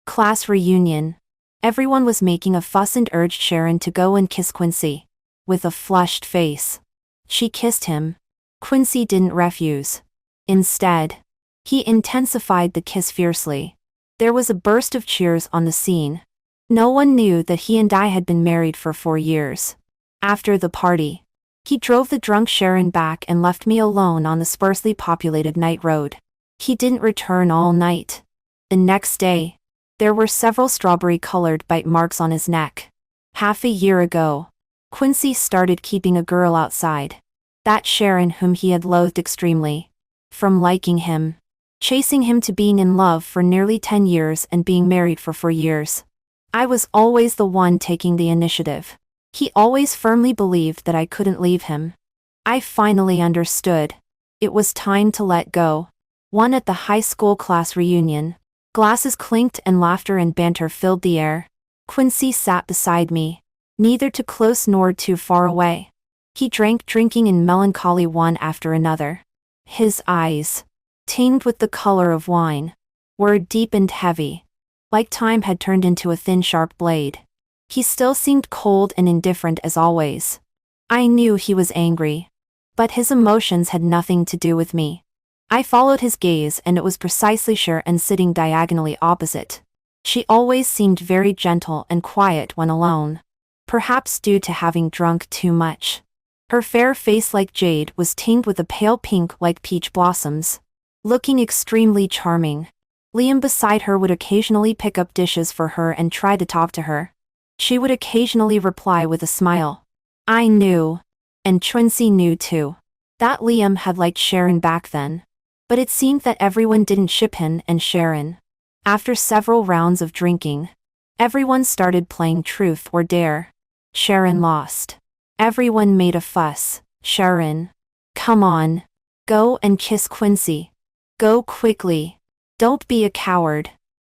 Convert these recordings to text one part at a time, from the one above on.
Class reunion. Everyone was making a fuss and urged Sharon to go and kiss Quincy. With a flushed face, she kissed him. Quincy didn't refuse. Instead, he intensified the kiss fiercely. There was a burst of cheers on the scene. No one knew that he and I had been married for 4 years. After the party, he drove the drunk Sharon back and left me alone on the sparsely populated night road. He didn't return all night. The next day, there were several strawberry-colored bite marks on his neck. Half a year ago, Quincy started keeping a girl outside. That Sharon whom he had loathed extremely. From liking him, chasing him to being in love for nearly 10 years and being married for 4 years. I was always the one taking the initiative. He always firmly believed that I couldn't leave him. I finally understood. It was time to let go. One at the high school class reunion. Glasses clinked and laughter and banter filled the air. Quincy sat beside me, neither too close nor too far away. He drank, drinking in melancholy one after another. His eyes, tinged with the color of wine, were deep and heavy, like time had turned into a thin sharp blade. He still seemed cold and indifferent as always. I knew he was angry, but his emotions had nothing to do with me. I followed his gaze and it was precisely Sharon sitting diagonally opposite. She always seemed very gentle and quiet when alone, perhaps due to having drunk too much. Her fair face like jade was tinged with a pale pink like peach blossoms, looking extremely charming. Liam beside her would occasionally pick up dishes for her and try to talk to her. She would occasionally reply with a smile. I knew, and Quincy knew too, that Liam had liked Sharon back then. But it seemed that everyone didn't ship him and Sharon. After several rounds of drinking, everyone started playing Truth or Dare. Sharon lost. Everyone made a fuss. Sharon, come on. Go and kiss Quincy. Go quickly. Don't be a coward.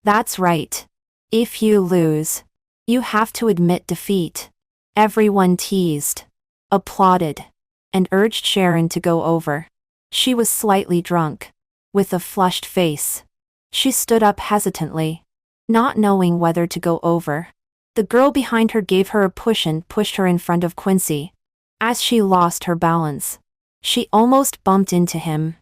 That's right. If you lose, you have to admit defeat. Everyone teased, applauded, and urged Sharon to go over. She was slightly drunk. With a flushed face, she stood up hesitantly, not knowing whether to go over. The girl behind her gave her a push and pushed her in front of Quincy. As she lost her balance, she almost bumped into him,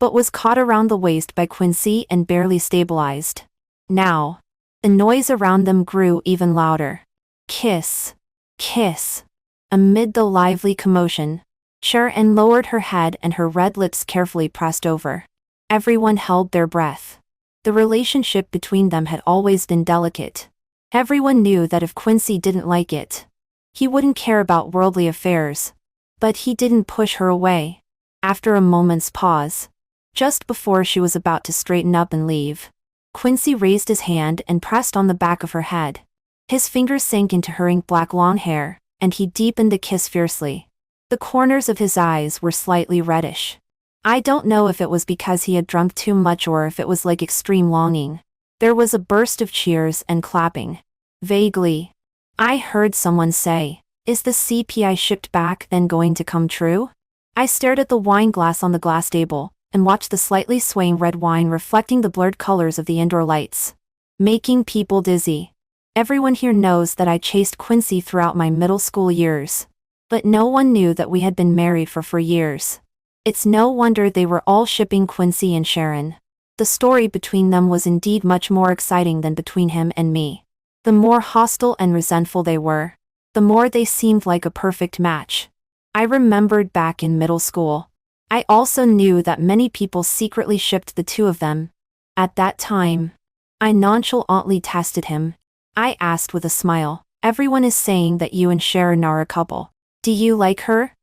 but was caught around the waist by Quincy and barely stabilized. Now, the noise around them grew even louder. Kiss. Kiss. Amid the lively commotion, Sharon lowered her head and her red lips carefully pressed over. Everyone held their breath. The relationship between them had always been delicate. Everyone knew that if Quincy didn't like it, he wouldn't care about worldly affairs. But he didn't push her away. After a moment's pause, just before she was about to straighten up and leave, Quincy raised his hand and pressed on the back of her head. His fingers sank into her ink black long hair, and he deepened the kiss fiercely. The corners of his eyes were slightly reddish. I don't know if it was because he had drunk too much or if it was like extreme longing. There was a burst of cheers and clapping. Vaguely, I heard someone say, "Is the CPI shipped back then going to come true?" I stared at the wine glass on the glass table, and watched the slightly swaying red wine reflecting the blurred colors of the indoor lights, making people dizzy. Everyone here knows that I chased Quincy throughout my middle school years. But no one knew that we had been married for 4 years. It's no wonder they were all shipping Quincy and Sharon. The story between them was indeed much more exciting than between him and me. The more hostile and resentful they were, the more they seemed like a perfect match. I remembered back in middle school. I also knew that many people secretly shipped the two of them. At that time, I nonchalantly tested him. I asked with a smile, "Everyone is saying that you and Sharon are a couple. Do you like her?"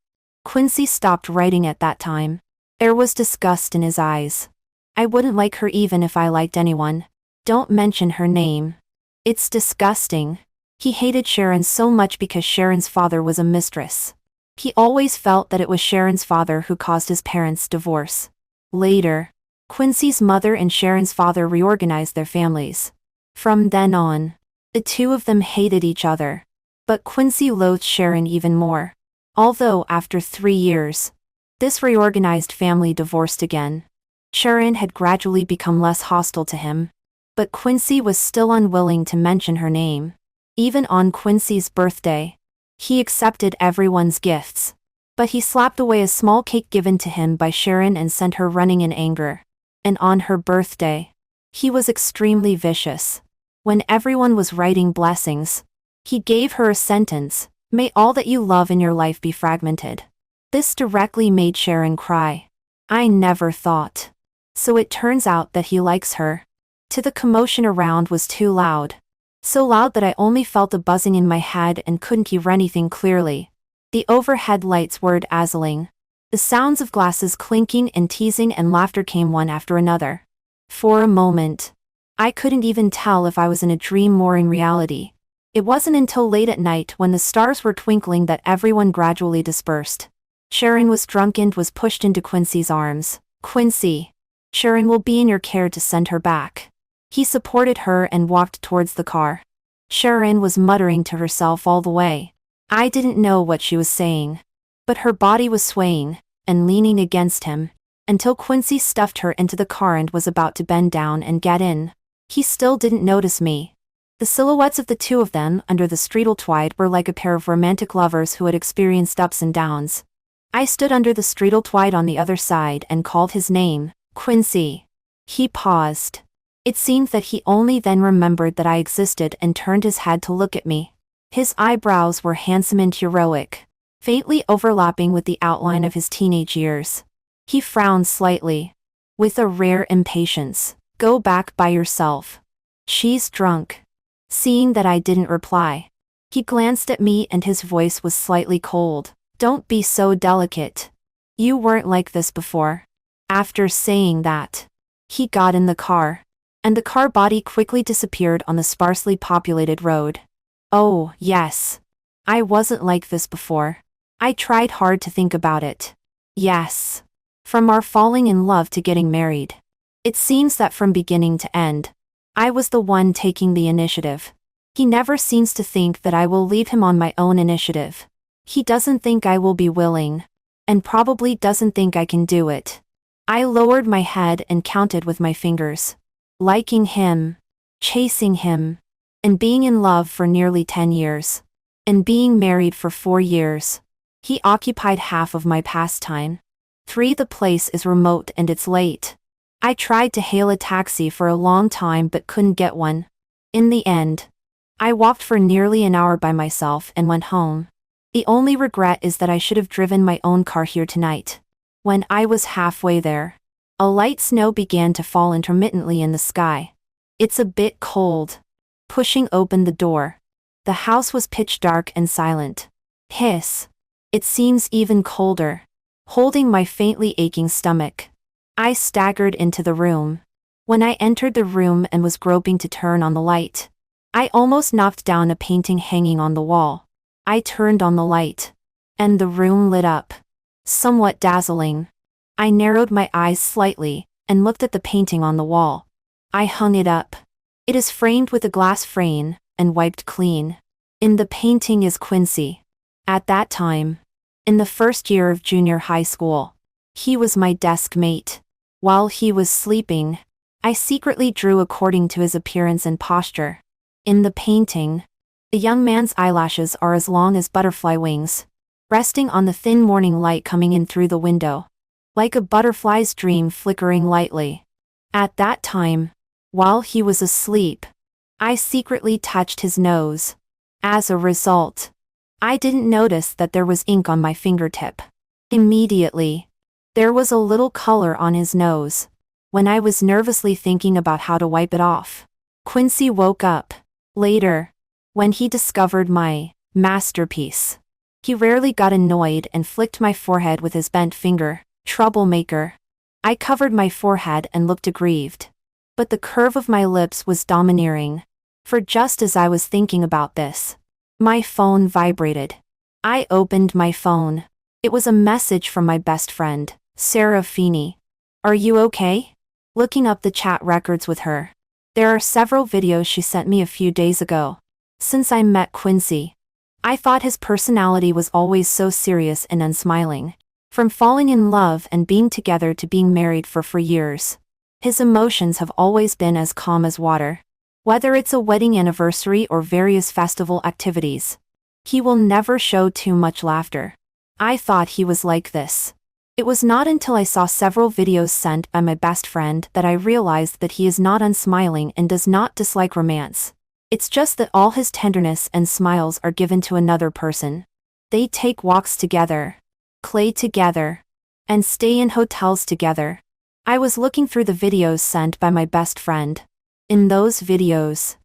Quincy stopped writing at that time. There was disgust in his eyes. I wouldn't like her even if I liked anyone. Don't mention her name. It's disgusting. He hated Sharon so much because Sharon's father was a mistress. He always felt that it was Sharon's father who caused his parents' divorce. Later, Quincy's mother and Sharon's father reorganized their families. From then on, the two of them hated each other. But Quincy loathed Sharon even more. Although after 3 years, this reorganized family divorced again. Sharon had gradually become less hostile to him. But Quincy was still unwilling to mention her name. Even on Quincy's birthday, he accepted everyone's gifts. But he slapped away a small cake given to him by Sharon and sent her running in anger. And on her birthday, he was extremely vicious. When everyone was writing blessings, he gave her a sentence, "May all that you love in your life be fragmented." This directly made Sharon cry. I never thought. So it turns out that he likes her. The commotion around was too loud. So loud that I only felt a buzzing in my head and couldn't hear anything clearly. The overhead lights were dazzling. The sounds of glasses clinking and teasing and laughter came one after another. For a moment, I couldn't even tell if I was in a dream or in reality. It wasn't until late at night when the stars were twinkling that everyone gradually dispersed. Sharon was drunk and was pushed into Quincy's arms. "Quincy, Sharon will be in your care to send her back." He supported her and walked towards the car. Sharon was muttering to herself all the way. I didn't know what she was saying. But her body was swaying and leaning against him, until Quincy stuffed her into the car and was about to bend down and get in. He still didn't notice me. The silhouettes of the two of them under the streetlight were like a pair of romantic lovers who had experienced ups and downs. I stood under the streetlight on the other side and called his name, "Quincy." He paused. It seemed that he only then remembered that I existed and turned his head to look at me. His eyebrows were handsome and heroic, faintly overlapping with the outline of his teenage years. He frowned slightly, with a rare impatience. "Go back by yourself. She's drunk." Seeing that I didn't reply, he glanced at me and his voice was slightly cold. "Don't be so delicate. You weren't like this before." After saying that, he got in the car, and the car body quickly disappeared on the sparsely populated road. Oh, yes. I wasn't like this before. I tried hard to think about it. Yes. From our falling in love to getting married. It seems that from beginning to end, I was the one taking the initiative. He never seems to think that I will leave him on my own initiative. He doesn't think I will be willing, and probably doesn't think I can do it. I lowered my head and counted with my fingers. Liking him, chasing him, and being in love for nearly 10 years. And being married for 4 years. He occupied half of my pastime. 3. The place is remote and it's late. I tried to hail a taxi for a long time but couldn't get one. In the end, I walked for nearly an hour by myself and went home. The only regret is that I should have driven my own car here tonight. When I was halfway there, a light snow began to fall intermittently in the sky. It's a bit cold. Pushing open the door, the house was pitch dark and silent. Hiss. It seems even colder. Holding my faintly aching stomach, I staggered into the room. When I entered the room and was groping to turn on the light, I almost knocked down a painting hanging on the wall. I turned on the light, and the room lit up. Somewhat dazzling. I narrowed my eyes slightly and looked at the painting on the wall. I hung it up. It is framed with a glass frame and wiped clean. In the painting is Quincy. At that time, in the first year of junior high school, he was my desk mate. While he was sleeping, I secretly drew according to his appearance and posture. In the painting, the young man's eyelashes are as long as butterfly wings, resting on the thin morning light coming in through the window, like a butterfly's dream flickering lightly. At that time, while he was asleep, I secretly touched his nose. As a result, I didn't notice that there was ink on my fingertip. Immediately, there was a little color on his nose. When I was nervously thinking about how to wipe it off, Quincy woke up. Later, when he discovered my masterpiece, he rarely got annoyed and flicked my forehead with his bent finger. Troublemaker. I covered my forehead and looked aggrieved. But the curve of my lips was domineering. For just as I was thinking about this, my phone vibrated. I opened my phone. It was a message from my best friend, Sarah Feeney. "Are you okay?" Looking up the chat records with her, there are several videos she sent me a few days ago. Since I met Quincy, I thought his personality was always so serious and unsmiling. From falling in love and being together to being married for 4 years, His emotions have always been as calm as water. Whether it's a wedding anniversary or various festival activities, he will never show too much laughter. I thought he was like this. It was not until I saw several videos sent by my best friend that I realized that he is not unsmiling and does not dislike romance. It's just that all his tenderness and smiles are given to another person. They take walks together, play together, and stay in hotels together. I was looking through the videos sent by my best friend. In those videos,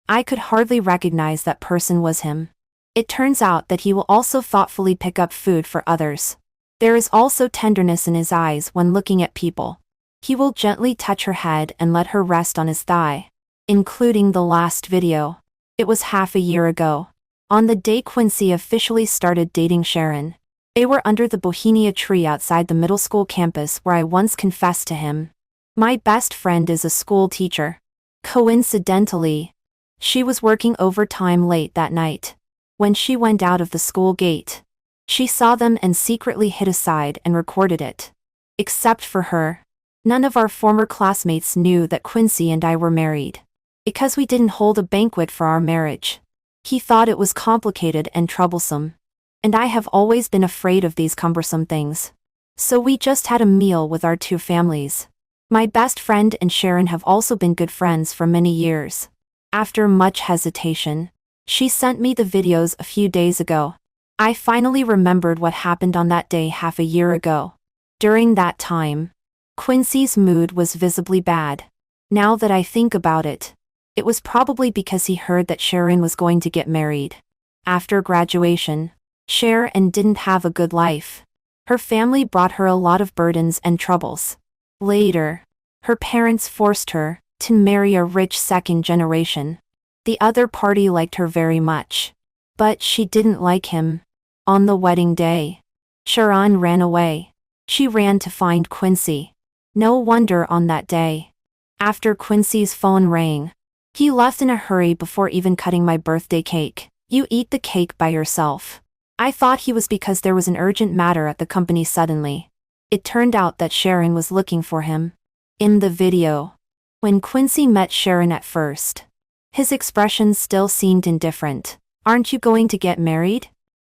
I could hardly recognize that person was him. It turns out that he will also thoughtfully pick up food for others. There is also tenderness in his eyes when looking at people. He will gently touch her head and let her rest on his thigh. Including the last video. It was half a year ago. On the day Quincy officially started dating Sharon. They were under the Bohemia tree outside the middle school campus where I once confessed to him. My best friend is a school teacher. Coincidentally, she was working overtime late that night. When she went out of the school gate, she saw them and secretly hid aside and recorded it. Except for her, none of our former classmates knew that Quincy and I were married. Because we didn't hold a banquet for our marriage. He thought it was complicated and troublesome. And I have always been afraid of these cumbersome things. So we just had a meal with our two families. My best friend and Sharon have also been good friends for many years. After much hesitation, she sent me the videos a few days ago. I finally remembered what happened on that day half a year ago. During that time, Quincy's mood was visibly bad. Now that I think about it, it was probably because he heard that Sharon was going to get married. After graduation, Sharon didn't have a good life. Her family brought her a lot of burdens and troubles. Later, her parents forced her to marry a rich second generation. The other party liked her very much. But she didn't like him. On the wedding day, Sharon ran away. She ran to find Quincy. No wonder on that day. After Quincy's phone rang, he left in a hurry before even cutting my birthday cake. You eat the cake by yourself. I thought he was because there was an urgent matter at the company suddenly. It turned out that Sharon was looking for him. In the video, when Quincy met Sharon at first, his expression still seemed indifferent. Aren't you going to get married?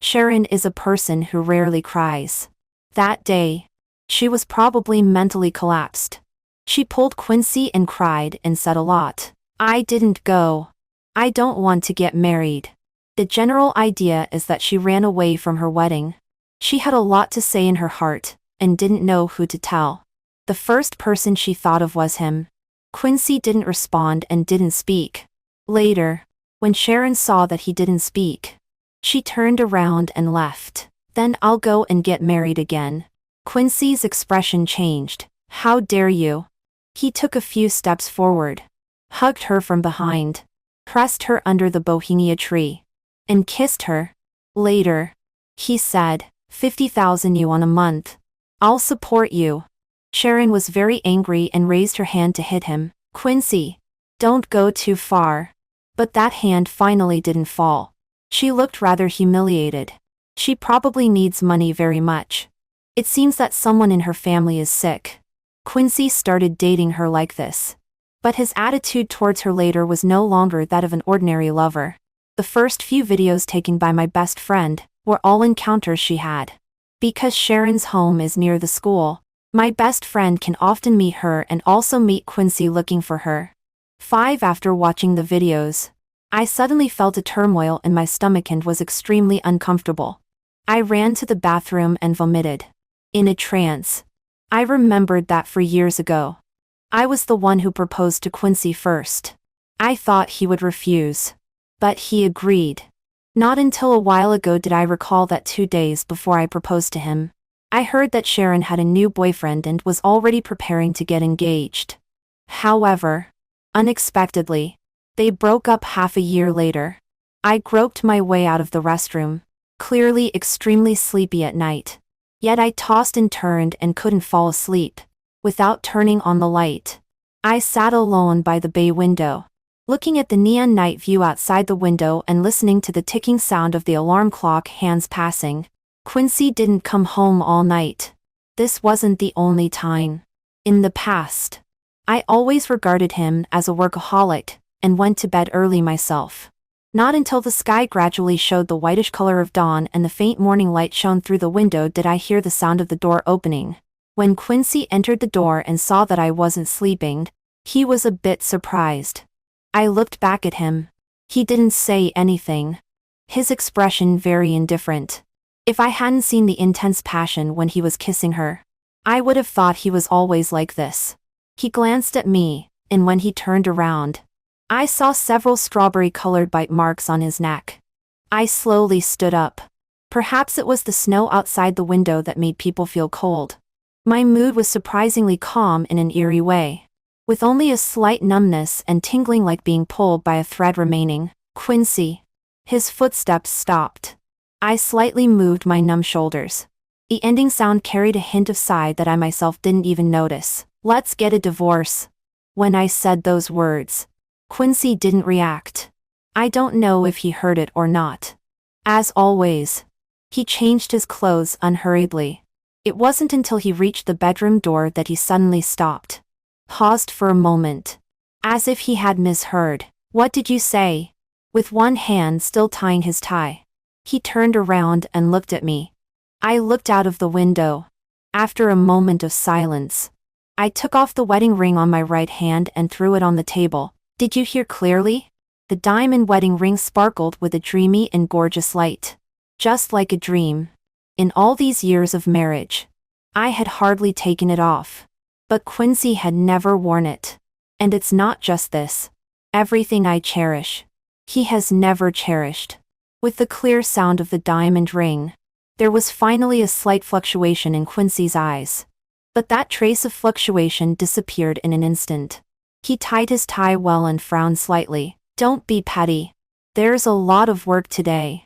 Sharon is a person who rarely cries. That day, she was probably mentally collapsed. She pulled Quincy and cried and said a lot. I didn't go. I don't want to get married. The general idea is that she ran away from her wedding. She had a lot to say in her heart, and didn't know who to tell. The first person she thought of was him. Quincy didn't respond and didn't speak. Later, when Sharon saw that he didn't speak, she turned around and left. Then I'll go and get married again. Quincy's expression changed. How dare you? He took a few steps forward, hugged her from behind, pressed her under the Bohemia tree, and kissed her. Later, he said, 50,000 yuan a month. I'll support you. Sharon was very angry and raised her hand to hit him. Quincy, don't go too far. But that hand finally didn't fall. She looked rather humiliated. She probably needs money very much. It seems that someone in her family is sick. Quincy started dating her like this. But his attitude towards her later was no longer that of an ordinary lover. The first few videos taken by my best friend were all encounters she had. Because Sharon's home is near the school, my best friend can often meet her and also meet Quincy looking for her. 5 After watching the videos, I suddenly felt a turmoil in my stomach and was extremely uncomfortable. I ran to the bathroom and vomited. In a trance, I remembered that for years ago, I was the one who proposed to Quincy first. I thought he would refuse. But he agreed. Not until a while ago did I recall that 2 days before I proposed to him, I heard that Sharon had a new boyfriend and was already preparing to get engaged. However, unexpectedly, they broke up half a year later. I groped my way out of the restroom, clearly extremely sleepy at night. Yet I tossed and turned and couldn't fall asleep. Without turning on the light, I sat alone by the bay window, looking at the neon night view outside the window and listening to the ticking sound of the alarm clock hands passing. Quincy didn't come home all night. This wasn't the only time. In the past, I always regarded him as a workaholic, and went to bed early myself. Not until the sky gradually showed the whitish color of dawn and the faint morning light shone through the window did I hear the sound of the door opening. When Quincy entered the door and saw that I wasn't sleeping, he was a bit surprised. I looked back at him. He didn't say anything. His expression very indifferent. If I hadn't seen the intense passion when he was kissing her, I would have thought he was always like this. He glanced at me, and when he turned around, I saw several strawberry-colored bite marks on his neck. I slowly stood up. Perhaps it was the snow outside the window that made people feel cold. My mood was surprisingly calm in an eerie way. With only a slight numbness and tingling like being pulled by a thread remaining, Quincy. His footsteps stopped. I slightly moved my numb shoulders. The ending sound carried a hint of sigh that I myself didn't even notice. Let's get a divorce. When I said those words, Quincy didn't react. I don't know if he heard it or not. As always, he changed his clothes unhurriedly. It wasn't until he reached the bedroom door that he suddenly stopped. Paused for a moment. As if he had misheard. What did you say? With one hand still tying his tie, he turned around and looked at me. I looked out of the window. After a moment of silence, I took off the wedding ring on my right hand and threw it on the table. Did you hear clearly? The diamond wedding ring sparkled with a dreamy and gorgeous light. Just like a dream. In all these years of marriage, I had hardly taken it off. But Quincy had never worn it. And it's not just this. Everything I cherish, he has never cherished. With the clear sound of the diamond ring, there was finally a slight fluctuation in Quincy's eyes. But that trace of fluctuation disappeared in an instant. He tied his tie well and frowned slightly. Don't be petty. There's a lot of work today.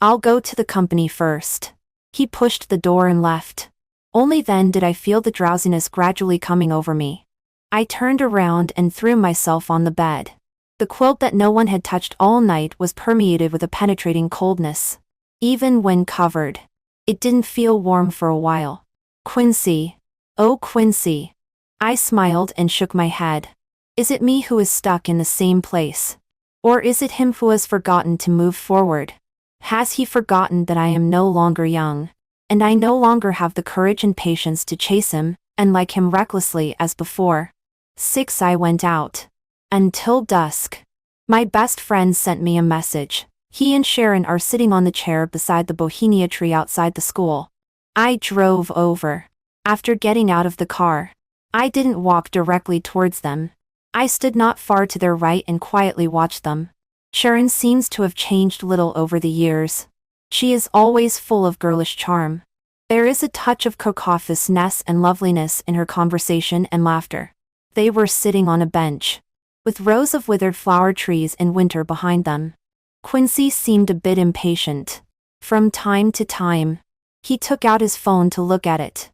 I'll go to the company first. He pushed the door and left. Only then did I feel the drowsiness gradually coming over me. I turned around and threw myself on the bed. The quilt that no one had touched all night was permeated with a penetrating coldness. Even when covered, it didn't feel warm for a while. Quincy. Oh, Quincy. I smiled and shook my head. Is it me who is stuck in the same place? Or is it him who has forgotten to move forward? Has he forgotten that I am no longer young, and I no longer have the courage and patience to chase him, and like him recklessly as before? 6. I went out. Until dusk. My best friend sent me a message. He and Sharon are sitting on the chair beside the bohenia tree outside the school. I drove over. After getting out of the car, I didn't walk directly towards them. I stood not far to their right and quietly watched them. Sharon seems to have changed little over the years. She is always full of girlish charm. There is a touch of cocoffousness and loveliness in her conversation and laughter. They were sitting on a bench, with rows of withered flower trees in winter behind them. Quincy seemed a bit impatient. From time to time, he took out his phone to look at it.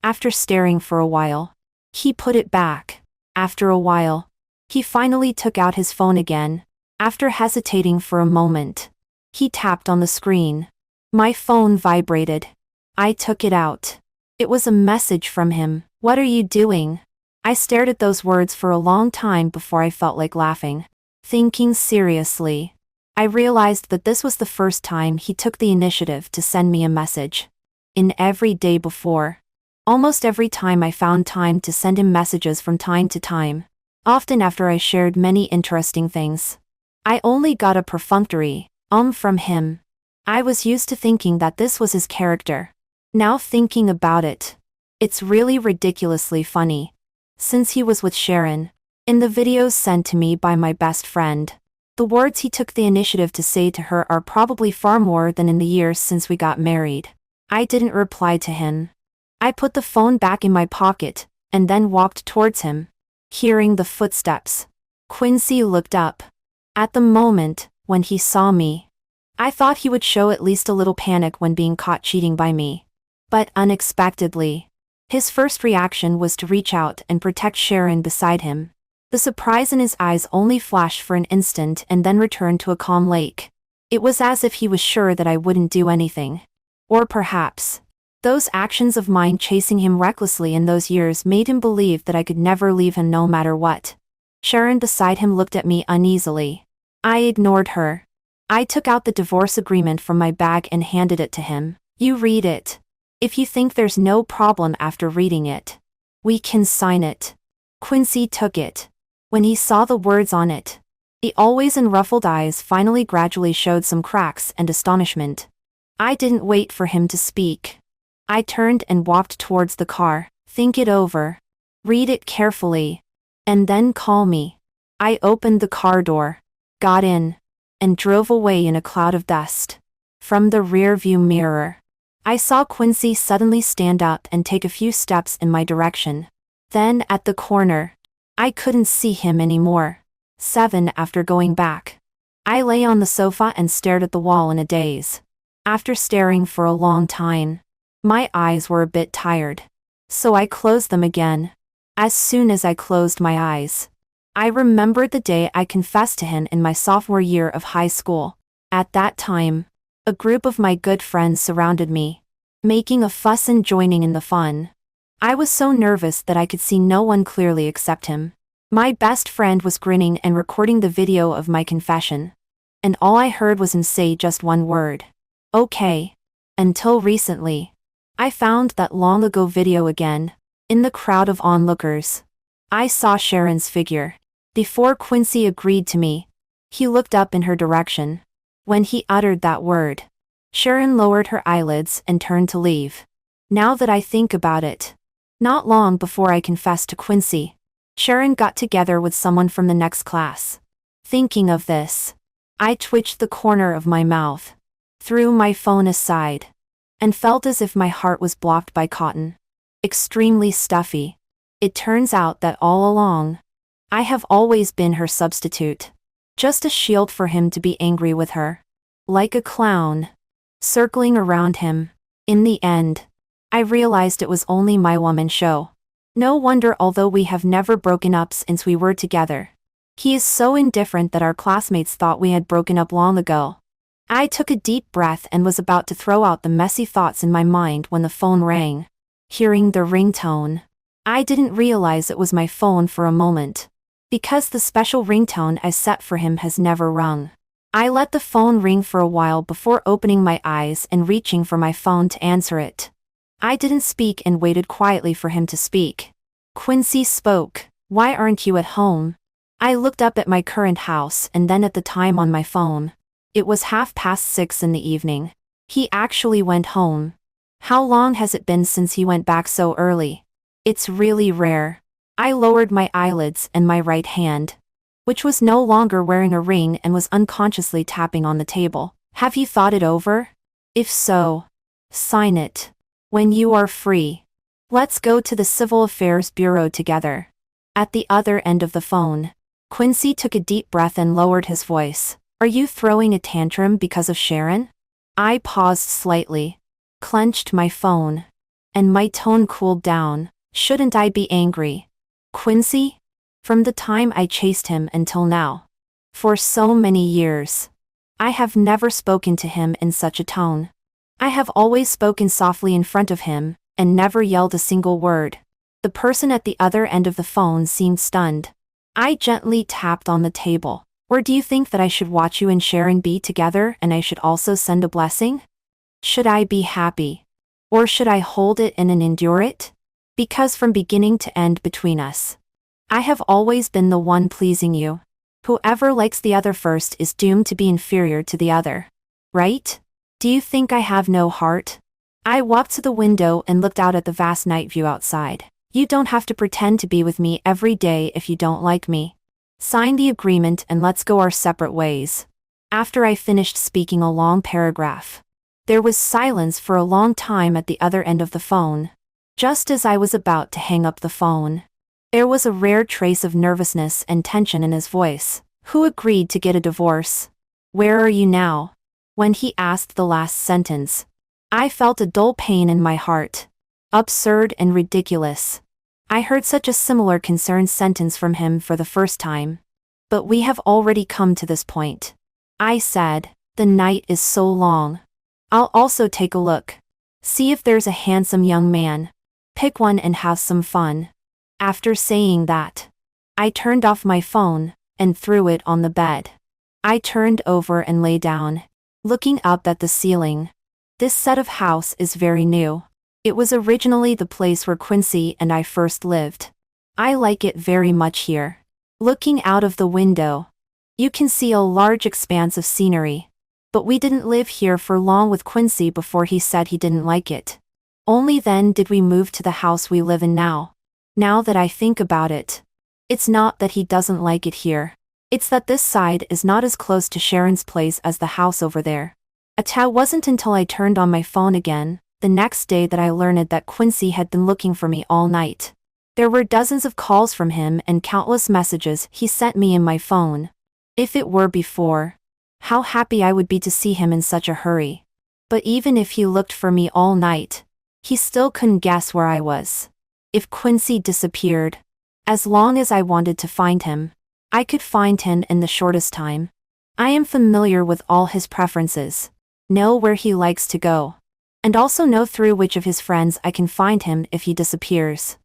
After staring for a while, he put it back. After a while, he finally took out his phone again. After hesitating for a moment, he tapped on the screen. My phone vibrated. I took it out. It was a message from him. What are you doing? I stared at those words for a long time before I felt like laughing. Thinking seriously, I realized that this was the first time he took the initiative to send me a message. In every day before, almost every time I found time to send him messages from time to time, often after I shared many interesting things, I only got a perfunctory from him. I was used to thinking that this was his character. Now thinking about it, it's really ridiculously funny. Since he was with Sharon, in the videos sent to me by my best friend, the words he took the initiative to say to her are probably far more than in the years since we got married. I didn't reply to him. I put the phone back in my pocket, and then walked towards him. Hearing the footsteps, Quincy looked up. At the moment, when he saw me, I thought he would show at least a little panic when being caught cheating by me. But unexpectedly, his first reaction was to reach out and protect Sharon beside him. The surprise in his eyes only flashed for an instant and then returned to a calm lake. It was as if he was sure that I wouldn't do anything. Or perhaps, Those actions of mine chasing him recklessly in those years made him believe that I could never leave him no matter what. Sharon beside him looked at me uneasily. I ignored her. I took out the divorce agreement from my bag and handed it to him. You read it. If you think there's no problem after reading it, we can sign it. Quincy took it. When he saw the words on it, the always unruffled eyes finally gradually showed some cracks and astonishment. I didn't wait for him to speak. I turned and walked towards the car. Think it over. Read it carefully. And then call me. I opened the car door, got in, and drove away in a cloud of dust. From the rear-view mirror, I saw Quincy suddenly stand up and take a few steps in my direction. Then at the corner, I couldn't see him anymore. 7 After going back, I lay on the sofa and stared at the wall in a daze. After staring for a long time, my eyes were a bit tired, so I closed them again. As soon as I closed my eyes, I remembered the day I confessed to him in my sophomore year of high school. At that time, a group of my good friends surrounded me, making a fuss and joining in the fun. I was so nervous that I could see no one clearly except him. My best friend was grinning and recording the video of my confession, and all I heard was him say just one word. Okay. Until recently, I found that long ago video again. In the crowd of onlookers, I saw Sharon's figure. Before Quincy agreed to me, he looked up in her direction. When he uttered that word, Sharon lowered her eyelids and turned to leave. Now that I think about it, not long before I confessed to Quincy, Sharon got together with someone from the next class. Thinking of this, I twitched the corner of my mouth, threw my phone aside, and felt as if my heart was blocked by cotton. Extremely stuffy. It turns out that all along, I have always been her substitute. Just a shield for him to be angry with her. Like a clown, circling around him. In the end, I realized it was only my woman show. No wonder, although we have never broken up since we were together, he is so indifferent that our classmates thought we had broken up long ago. I took a deep breath and was about to throw out the messy thoughts in my mind when the phone rang. Hearing the ringtone, I didn't realize it was my phone for a moment, because the special ringtone I set for him has never rung. I let the phone ring for a while before opening my eyes and reaching for my phone to answer it. I didn't speak and waited quietly for him to speak. Quincy spoke. Why aren't you at home? I looked up at my current house and then at the time on my phone. It was 6:30 in the evening. He actually went home. How long has it been since he went back so early? It's really rare. I lowered my eyelids and my right hand, which was no longer wearing a ring and was unconsciously tapping on the table. Have you thought it over? If so, sign it. When you are free, let's go to the Civil Affairs Bureau together. At the other end of the phone, Quincy took a deep breath and lowered his voice. Are you throwing a tantrum because of Sharon? I paused slightly, clenched my phone, and my tone cooled down. Shouldn't I be angry? Quincy? From the time I chased him until now, for so many years, I have never spoken to him in such a tone. I have always spoken softly in front of him, and never yelled a single word. The person at the other end of the phone seemed stunned. I gently tapped on the table. Or do you think that I should watch you and Sharon be together and I should also send a blessing? Should I be happy? Or should I hold it in and endure it? Because from beginning to end between us, I have always been the one pleasing you. Whoever likes the other first is doomed to be inferior to the other. Right? Do you think I have no heart? I walked to the window and looked out at the vast night view outside. You don't have to pretend to be with me every day if you don't like me. Sign the agreement and let's go our separate ways. After I finished speaking a long paragraph, there was silence for a long time at the other end of the phone. Just as I was about to hang up the phone, there was a rare trace of nervousness and tension in his voice. Who agreed to get a divorce? Where are you now? When he asked the last sentence, I felt a dull pain in my heart. Absurd and ridiculous. I heard such a similar concerned sentence from him for the first time. But we have already come to this point. I said, the night is so long. I'll also take a look. See if there's a handsome young man. Pick one and have some fun. After saying that, I turned off my phone and threw it on the bed. I turned over and lay down, looking up at the ceiling. This set of house is very new. It was originally the place where Quincy and I first lived. I like it very much here. Looking out of the window, you can see a large expanse of scenery. But we didn't live here for long with Quincy before he said he didn't like it. Only then did we move to the house we live in now. Now that I think about it, it's not that he doesn't like it here. It's that this side is not as close to Sharon's place as the house over there. It wasn't until I turned on my phone again, the next day, that I learned that Quincy had been looking for me all night. There were dozens of calls from him and countless messages he sent me in my phone. If it were before, how happy I would be to see him in such a hurry. But even if he looked for me all night, he still couldn't guess where I was. If Quincy disappeared, as long as I wanted to find him, I could find him in the shortest time. I am familiar with all his preferences, know where he likes to go, and also know through which of his friends I can find him if he disappears.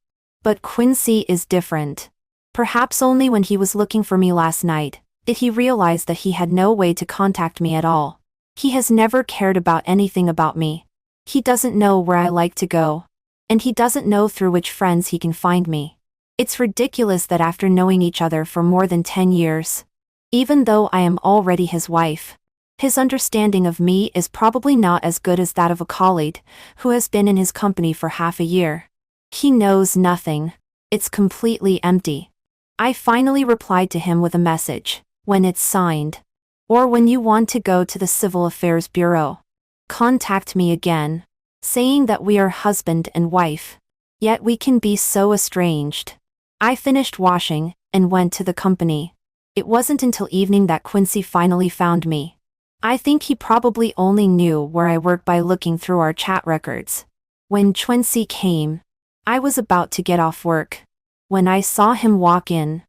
But Quincy is different. Perhaps only when he was looking for me last night did he realize that he had no way to contact me at all. He has never cared about anything about me. He doesn't know where I like to go. And he doesn't know through which friends he can find me. It's ridiculous that after knowing each other for more than 10 years, even though I am already his wife, his understanding of me is probably not as good as that of a colleague who has been in his company for half a year. He knows nothing. It's completely empty. I finally replied to him with a message, when it's signed. Or when you want to go to the Civil Affairs Bureau, contact me again, saying that we are husband and wife. Yet we can be so estranged. I finished washing and went to the company. It wasn't until evening that Quincy finally found me. I think he probably only knew where I worked by looking through our chat records. When Quincy came, I was about to get off work. When I saw him walk in,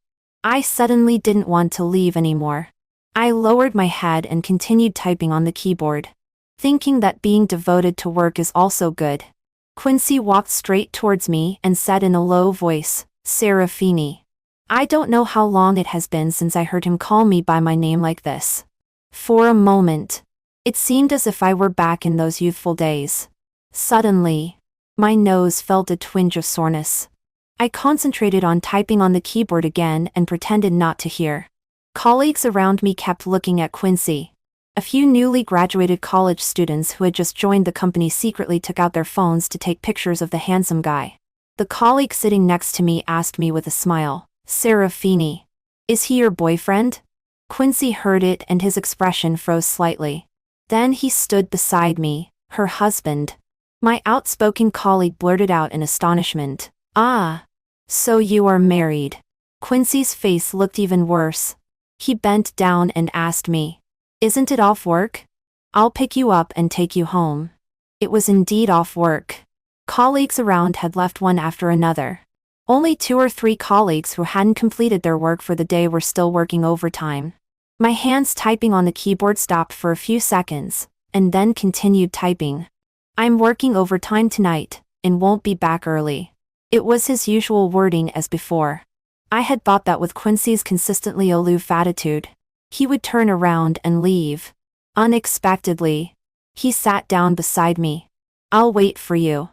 I suddenly didn't want to leave anymore. I lowered my head and continued typing on the keyboard, thinking that being devoted to work is also good. Quincy walked straight towards me and said in a low voice, "Serafini." I don't know how long it has been since I heard him call me by my name like this. For a moment, it seemed as if I were back in those youthful days. Suddenly, my nose felt a twinge of soreness. I concentrated on typing on the keyboard again and pretended not to hear. Colleagues around me kept looking at Quincy. A few newly graduated college students who had just joined the company secretly took out their phones to take pictures of the handsome guy. The colleague sitting next to me asked me with a smile, "Serafini, is he your boyfriend?" Quincy heard it and his expression froze slightly. Then he stood beside me, "Her husband." My outspoken colleague blurted out in astonishment, "Ah, so you are married." Quincy's face looked even worse. He bent down and asked me, "Isn't it off work? I'll pick you up and take you home." It was indeed off work. Colleagues around had left one after another. Only 2 or 3 colleagues who hadn't completed their work for the day were still working overtime. My hands typing on the keyboard stopped for a few seconds, and then continued typing. "I'm working overtime tonight, and won't be back early." It was his usual wording as before. I had thought that with Quincy's consistently aloof attitude, he would turn around and leave. Unexpectedly, he sat down beside me. "I'll wait for you."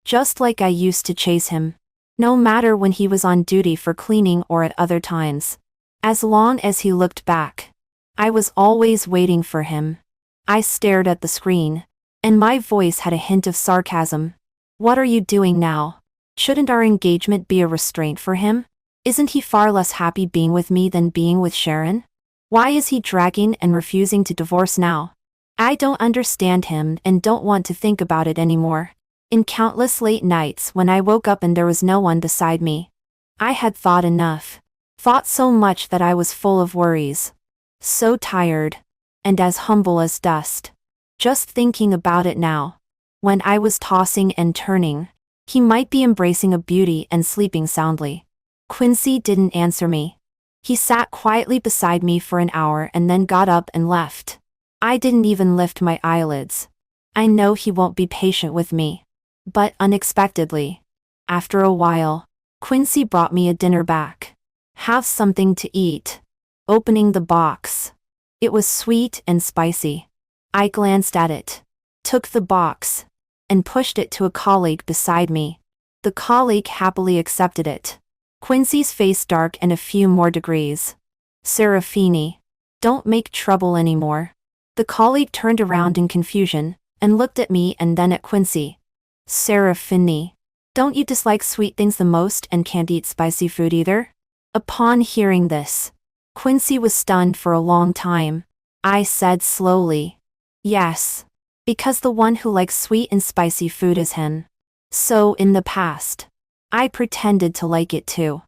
Just like I used to chase him. No matter when he was on duty for cleaning or at other times. As long as he looked back, I was always waiting for him. I stared at the screen, and my voice had a hint of sarcasm. "What are you doing now? Shouldn't our engagement be a restraint for him? Isn't he far less happy being with me than being with Sharon? Why is he dragging and refusing to divorce now? I don't understand him and don't want to think about it anymore." In countless late nights when I woke up and there was no one beside me, I had thought enough. Thought so much that I was full of worries. So tired. And as humble as dust. Just thinking about it now. When I was tossing and turning, he might be embracing a beauty and sleeping soundly. Quincy didn't answer me. He sat quietly beside me for an hour and then got up and left. I didn't even lift my eyelids. I know he won't be patient with me. But unexpectedly, after a while, Quincy brought me a dinner back. Have something to eat. Opening the box. It was sweet and spicy. I glanced at it, took the box, and pushed it to a colleague beside me. The colleague happily accepted it. Quincy's face darkened a few more degrees. Serafini, don't make trouble anymore. The colleague turned around in confusion, and looked at me and then at Quincy. Serafini, don't you dislike sweet things the most and can't eat spicy food either? Upon hearing this, Quincy was stunned for a long time. I said slowly, yes, because the one who likes sweet and spicy food is him. So in the past, I pretended to like it too.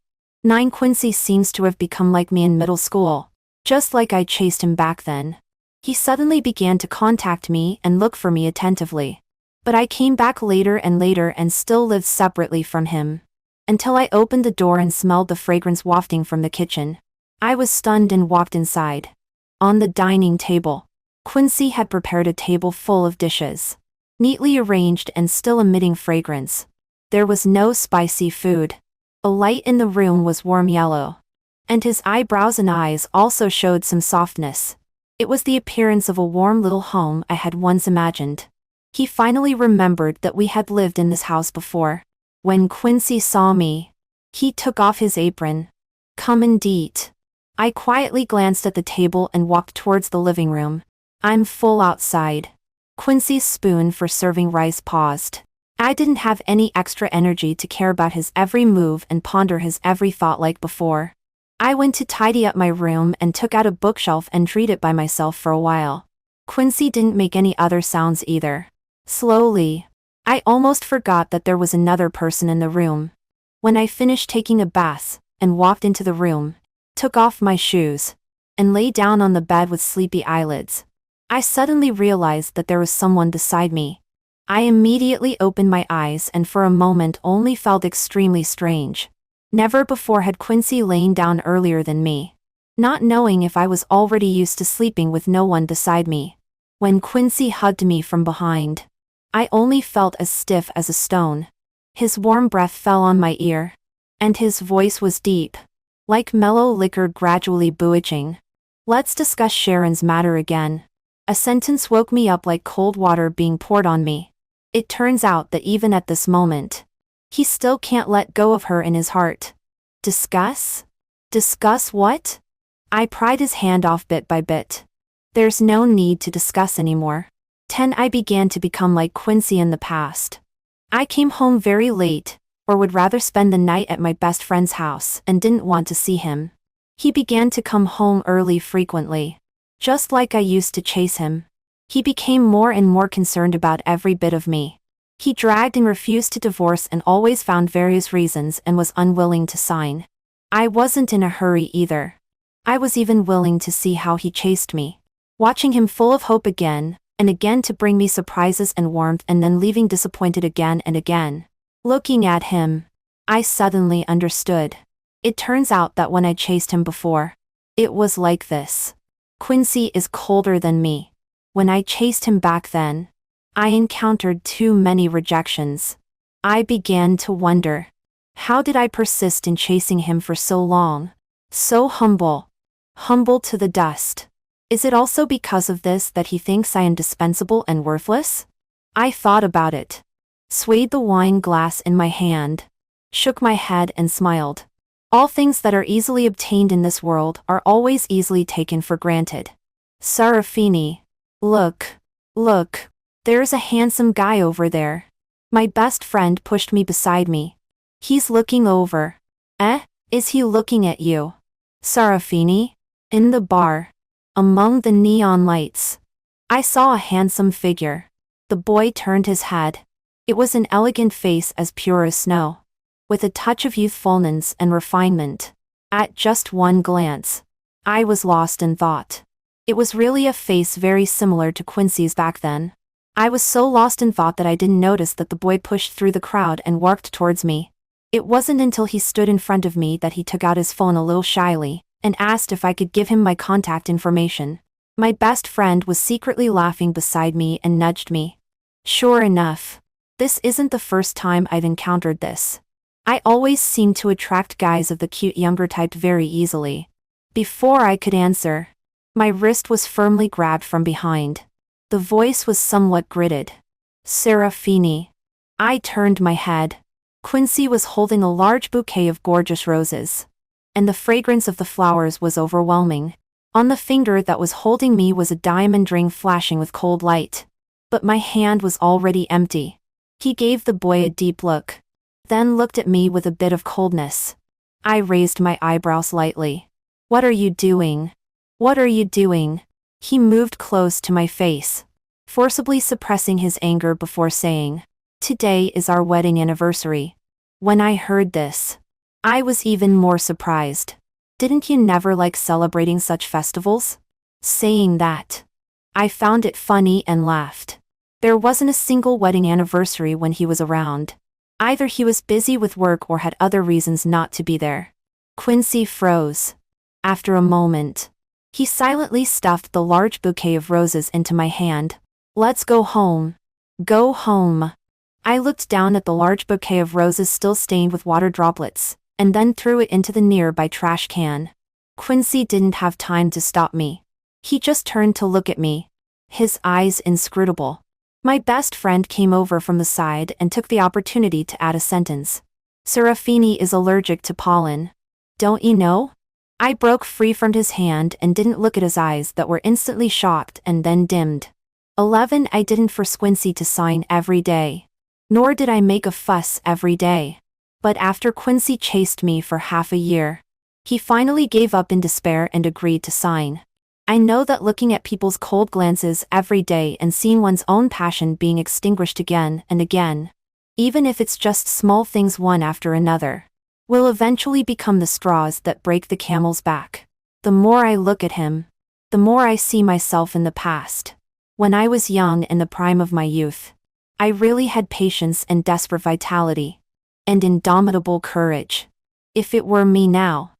Quincy seems to have become like me in middle school, just like I chased him back then. He suddenly began to contact me and look for me attentively. But I came back later and still lived separately from him. Until I opened the door and smelled the fragrance wafting from the kitchen. I was stunned and walked inside. On the dining table, Quincy had prepared a table full of dishes, neatly arranged and still emitting fragrance. There was no spicy food. A light in the room was warm yellow. And his eyebrows and eyes also showed some softness. It was the appearance of a warm little home I had once imagined. He finally remembered that we had lived in this house before. When Quincy saw me, he took off his apron. Come and eat. I quietly glanced at the table and walked towards the living room. I'm full outside. Quincy's spoon for serving rice paused. I didn't have any extra energy to care about his every move and ponder his every thought like before. I went to tidy up my room and took out a bookshelf and read it by myself for a while. Quincy didn't make any other sounds either. Slowly, I almost forgot that there was another person in the room. When I finished taking a bath, and walked into the room, took off my shoes, and lay down on the bed with sleepy eyelids, I suddenly realized that there was someone beside me. I immediately opened my eyes and for a moment only felt extremely strange. Never before had Quincy lain down earlier than me, not knowing if I was already used to sleeping with no one beside me. When Quincy hugged me from behind, I only felt as stiff as a stone. His warm breath fell on my ear, and his voice was deep, like mellow liquor gradually bewitching. Let's discuss Sharon's matter again. A sentence woke me up like cold water being poured on me. It turns out that even at this moment, he still can't let go of her in his heart. Discuss? Discuss what? I pried his hand off bit by bit. There's no need to discuss anymore. I began to become like Quincy in the past. I came home very late, or would rather spend the night at my best friend's house and didn't want to see him. He began to come home early frequently. Just like I used to chase him. He became more and more concerned about every bit of me. He dragged and refused to divorce and always found various reasons and was unwilling to sign. I wasn't in a hurry either. I was even willing to see how he chased me. Watching him full of hope again, and again to bring me surprises and warmth and then leaving disappointed again and again. Looking at him, I suddenly understood. It turns out that when I chased him before, it was like this. Quincy is colder than me. When I chased him back then, I encountered too many rejections. I began to wonder, how did I persist in chasing him for so long? So humble to the dust. Is it also because of this that he thinks I am dispensable and worthless? I thought about it, swayed the wine glass in my hand, shook my head and smiled. All things that are easily obtained in this world are always easily taken for granted. Serafini, look, there's a handsome guy over there. My best friend pushed me beside me. He's looking over. Is he looking at you? Serafini? In the bar, among the neon lights, I saw a handsome figure. The boy turned his head. It was an elegant face as pure as snow, with a touch of youthfulness and refinement. At just one glance, I was lost in thought. It was really a face very similar to Quincy's back then. I was so lost in thought that I didn't notice that the boy pushed through the crowd and walked towards me. It wasn't until he stood in front of me that he took out his phone a little shyly, and asked if I could give him my contact information. My best friend was secretly laughing beside me and nudged me. Sure enough, this isn't the first time I've encountered this. I always seem to attract guys of the cute younger type very easily. Before I could answer, my wrist was firmly grabbed from behind. The voice was somewhat gritted. Serafini. I turned my head. Quincy was holding a large bouquet of gorgeous roses. And the fragrance of the flowers was overwhelming. On the finger that was holding me was a diamond ring flashing with cold light. But my hand was already empty. He gave the boy a deep look, then looked at me with a bit of coldness. I raised my eyebrows slightly. What are you doing? What are you doing? He moved close to my face, forcibly suppressing his anger before saying, Today is our wedding anniversary. When I heard this, I was even more surprised. Didn't you never like celebrating such festivals? Saying that, I found it funny and laughed. There wasn't a single wedding anniversary when he was around. Either he was busy with work or had other reasons not to be there. Quincy froze. After a moment, he silently stuffed the large bouquet of roses into my hand. Let's go home. Go home. I looked down at the large bouquet of roses still stained with water droplets, and then threw it into the nearby trash can. Quincy didn't have time to stop me. He just turned to look at me, his eyes inscrutable. My best friend came over from the side and took the opportunity to add a sentence. Serafini is allergic to pollen. Don't you know? I broke free from his hand and didn't look at his eyes that were instantly shocked and then dimmed. 11. I didn't force Quincy to sign every day. Nor did I make a fuss every day. But after Quincy chased me for half a year, he finally gave up in despair and agreed to sign. I know that looking at people's cold glances every day and seeing one's own passion being extinguished again and again, even if it's just small things one after another, will eventually become the straws that break the camel's back. The more I look at him, the more I see myself in the past. When I was young in the prime of my youth, I really had patience and desperate vitality, and indomitable courage. If it were me now,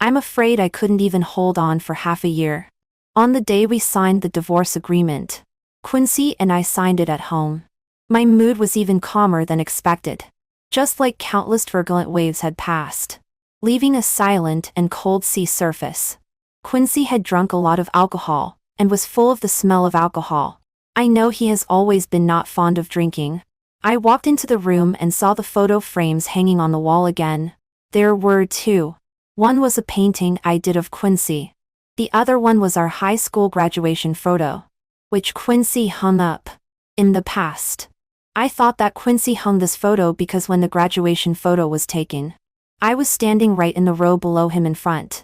I'm afraid I couldn't even hold on for half a year. On the day we signed the divorce agreement, Quincy and I signed it at home. My mood was even calmer than expected. Just like countless turbulent waves had passed, leaving a silent and cold sea surface. Quincy had drunk a lot of alcohol, and was full of the smell of alcohol. I know he has always been not fond of drinking. I walked into the room and saw the photo frames hanging on the wall again. There were two. One was a painting I did of Quincy. The other one was our high school graduation photo, which Quincy hung up. In the past, I thought that Quincy hung this photo because when the graduation photo was taken, I was standing right in the row below him in front.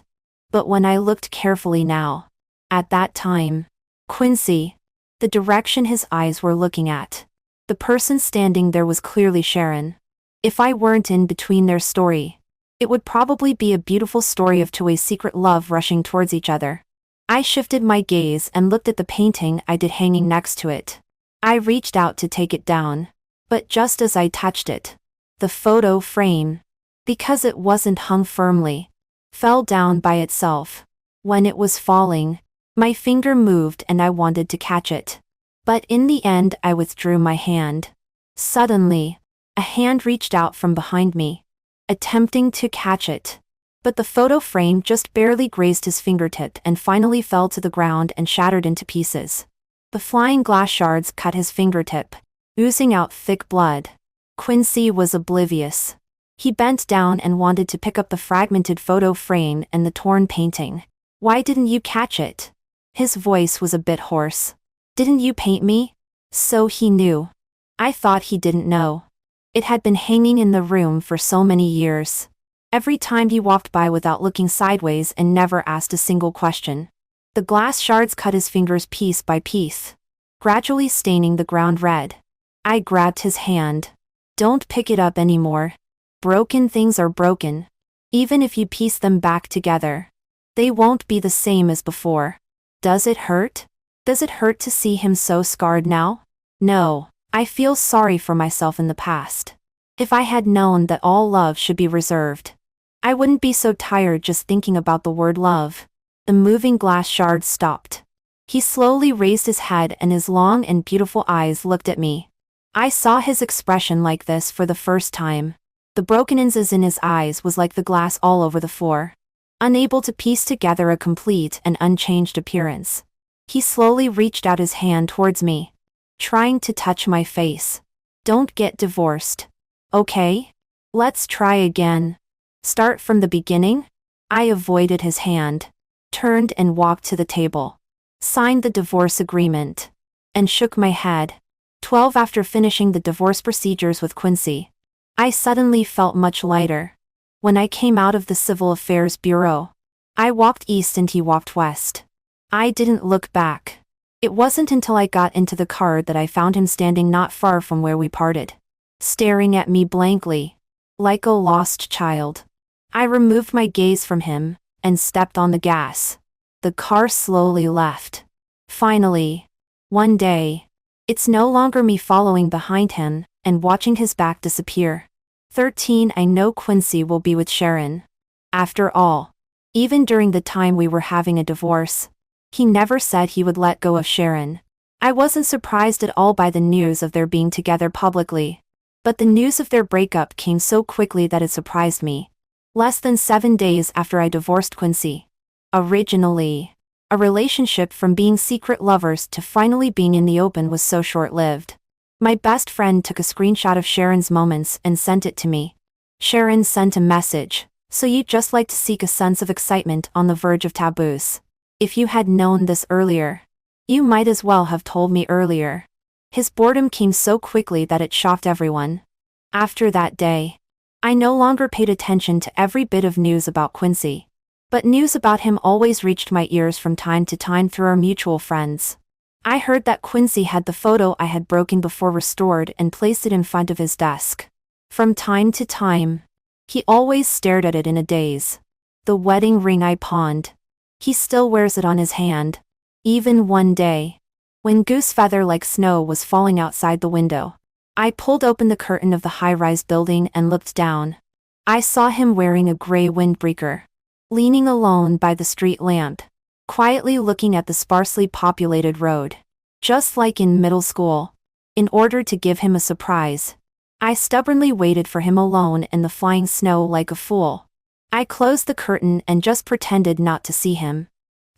But when I looked carefully now, at that time, Quincy, the direction his eyes were looking at, the person standing there was clearly Sharon. If I weren't in between their story, it would probably be a beautiful story of two-way secret love rushing towards each other. I shifted my gaze and looked at the painting I did hanging next to it. I reached out to take it down, but just as I touched it, the photo frame, because it wasn't hung firmly, fell down by itself. When it was falling, my finger moved and I wanted to catch it. But in the end I withdrew my hand. Suddenly, a hand reached out from behind me, attempting to catch it. But the photo frame just barely grazed his fingertip and finally fell to the ground and shattered into pieces. The flying glass shards cut his fingertip, oozing out thick blood. Quincy was oblivious. He bent down and wanted to pick up the fragmented photo frame and the torn painting. Why didn't you catch it? His voice was a bit hoarse. Didn't you paint me? So he knew. I thought he didn't know. It had been hanging in the room for so many years. Every time he walked by without looking sideways and never asked a single question. The glass shards cut his fingers piece by piece, gradually staining the ground red. I grabbed his hand. Don't pick it up anymore. Broken things are broken. Even if you piece them back together, they won't be the same as before. Does it hurt? Does it hurt to see him so scarred now? No. I feel sorry for myself in the past. If I had known that all love should be reserved, I wouldn't be so tired just thinking about the word love. The moving glass shards stopped. He slowly raised his head and his long and beautiful eyes looked at me. I saw his expression like this for the first time. The brokenness in his eyes was like the glass all over the floor. Unable to piece together a complete and unchanged appearance. He slowly reached out his hand towards me, trying to touch my face. Don't get divorced. Okay? Let's try again. Start from the beginning? I avoided his hand, turned and walked to the table, signed the divorce agreement, and shook my head. 12 After finishing the divorce procedures with Quincy, I suddenly felt much lighter. When I came out of the Civil Affairs Bureau, I walked east and he walked west. I didn't look back. It wasn't until I got into the car that I found him standing not far from where we parted, staring at me blankly, like a lost child. I removed my gaze from him and stepped on the gas. The car slowly left. Finally, one day, it's no longer me following behind him and watching his back disappear. 13 I know Quincy will be with Sharon. After all, even during the time we were having a divorce, he never said he would let go of Sharon. I wasn't surprised at all by the news of their being together publicly. But the news of their breakup came so quickly that it surprised me. Less than 7 days after I divorced Quincy. Originally, a relationship from being secret lovers to finally being in the open was so short-lived. My best friend took a screenshot of Sharon's moments and sent it to me. Sharon sent a message, "So you'd just like to seek a sense of excitement on the verge of taboos. If you had known this earlier, you might as well have told me earlier." His boredom came so quickly that it shocked everyone. After that day, I no longer paid attention to every bit of news about Quincy. But news about him always reached my ears from time to time through our mutual friends. I heard that Quincy had the photo I had broken before restored and placed it in front of his desk. From time to time, he always stared at it in a daze. The wedding ring I pawned. He still wears it on his hand. Even one day, when goose feather like snow was falling outside the window, I pulled open the curtain of the high-rise building and looked down. I saw him wearing a gray windbreaker, leaning alone by the street lamp, quietly looking at the sparsely populated road. Just like in middle school. In order to give him a surprise, I stubbornly waited for him alone in the flying snow like a fool. I closed the curtain and just pretended not to see him.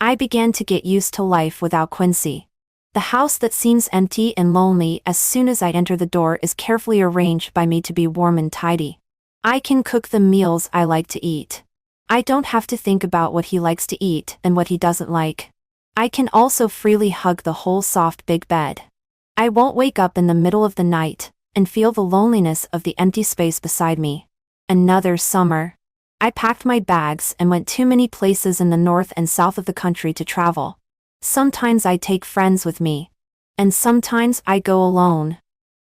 I began to get used to life without Quincy. The house that seems empty and lonely as soon as I enter the door is carefully arranged by me to be warm and tidy. I can cook the meals I like to eat. I don't have to think about what he likes to eat and what he doesn't like. I can also freely hug the whole soft big bed. I won't wake up in the middle of the night and feel the loneliness of the empty space beside me. Another summer, I packed my bags and went too many places in the north and south of the country to travel. Sometimes I take friends with me, and sometimes I go alone.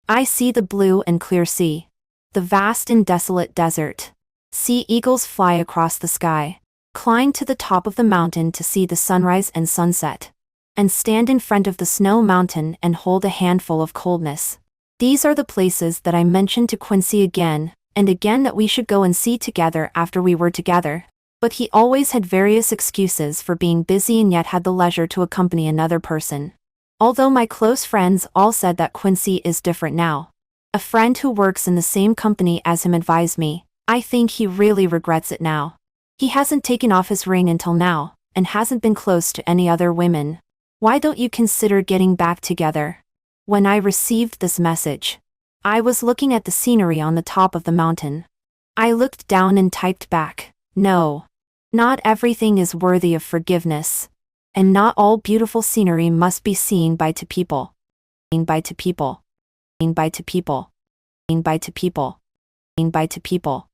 I see the blue and clear sea, the vast and desolate desert. See eagles fly across the sky, climb to the top of the mountain to see the sunrise and sunset, and stand in front of the snow mountain and hold a handful of coldness. These are the places that I mentioned to Quincy again and again that we should go and see together after we were together. But he always had various excuses for being busy and yet had the leisure to accompany another person. Although my close friends all said that Quincy is different now. A friend who works in the same company as him advised me, I think he really regrets it now. He hasn't taken off his ring until now, and hasn't been close to any other women. Why don't you consider getting back together? When I received this message, I was looking at the scenery on the top of the mountain. I looked down and typed back, "No. Not everything is worthy of forgiveness. And not all beautiful scenery must be seen by two people. By two people. By two people. By two people. By two people."